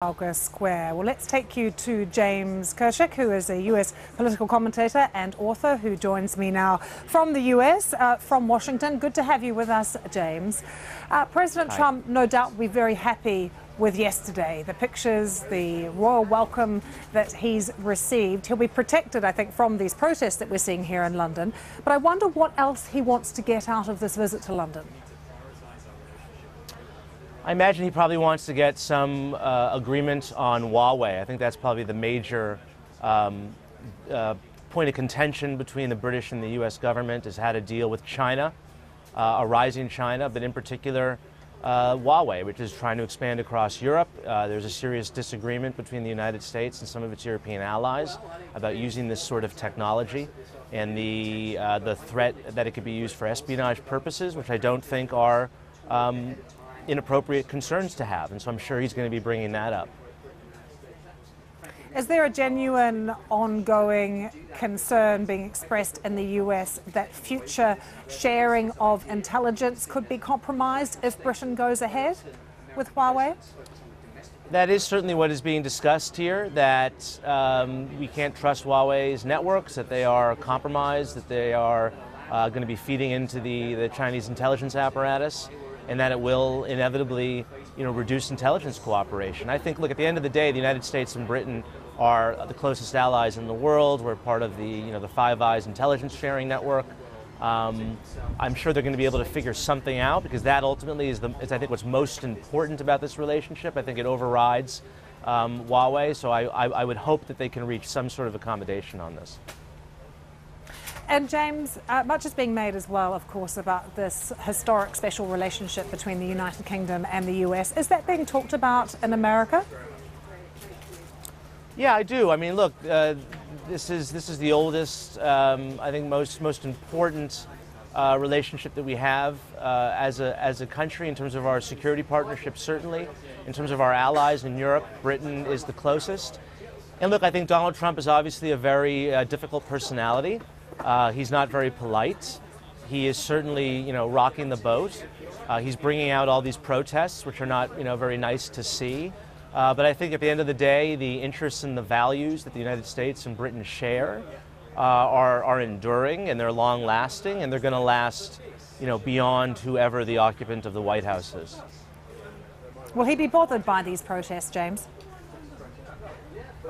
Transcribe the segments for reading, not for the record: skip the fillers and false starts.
Trafalgar Square. Well, let's take you to James Kirchick, who is a US political commentator and author, who joins me now from the US, from Washington. Good to have you with us, James. President Trump, no doubt, will be very happy with yesterday. The pictures, the royal welcome that he's received. He'll be protected, I think, from these protests that we're seeing here in London. But I wonder what else he wants to get out of this visit to London. I imagine he probably wants to get some agreement on Huawei. I think that's probably the major point of contention between the British and the U.S. government, is how to deal with China, a rising China, but in particular Huawei, which is trying to expand across Europe. There's a serious disagreement between the United States and some of its European allies about using this sort of technology and the threat that it could be used for espionage purposes, which I don't think are inappropriate concerns to have, and so I'm sure he's going to be bringing that up. Is there a genuine ongoing concern being expressed in the US that future sharing of intelligence could be compromised if Britain goes ahead with Huawei? That is certainly what is being discussed here, that we can't trust Huawei's networks, that they are compromised, that they are going to be feeding into the Chinese intelligence apparatus, and that it will inevitably, reduce intelligence cooperation. I think, look, at the end of the day, the United States and Britain are the closest allies in the world. We're part of the Five Eyes intelligence sharing network. I'm sure they're going to be able to figure something out, because that ultimately is I think, what's most important about this relationship. I think it overrides Huawei, so I would hope that they can reach some sort of accommodation on this. And James, much is being made as well, of course, about this historic special relationship between the United Kingdom and the US. Is that being talked about in America? Yeah, I do. I mean, look, this is the oldest, I think, most important relationship that we have as a country in terms of our security partnership. Certainly, in terms of our allies in Europe, Britain is the closest. And look, I think Donald Trump is obviously a very difficult personality. He's not very polite. He is certainly, rocking the boat. He's bringing out all these protests, which are not, very nice to see. But I think at the end of the day, the interests and the values that the United States and Britain share are enduring, and they're long-lasting, and they're going to last, beyond whoever the occupant of the White House is. Will he be bothered by these protests, James?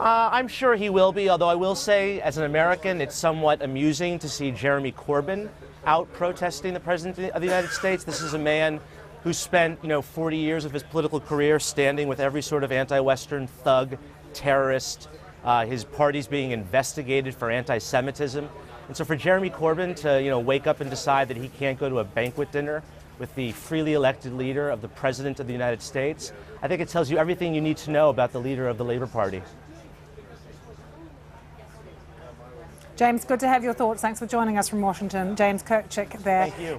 I'm sure he will be, although I will say, as an American, it's somewhat amusing to see Jeremy Corbyn out protesting the President of the United States. This is a man who spent, 40 years of his political career standing with every sort of anti-Western thug, terrorist. His party's being investigated for anti-Semitism. And so for Jeremy Corbyn to, wake up and decide that he can't go to a banquet dinner with the freely elected leader of the President of the United States, I think it tells you everything you need to know about the leader of the Labour Party. James, good to have your thoughts. Thanks for joining us from Washington. James Kirchick there. Thank you.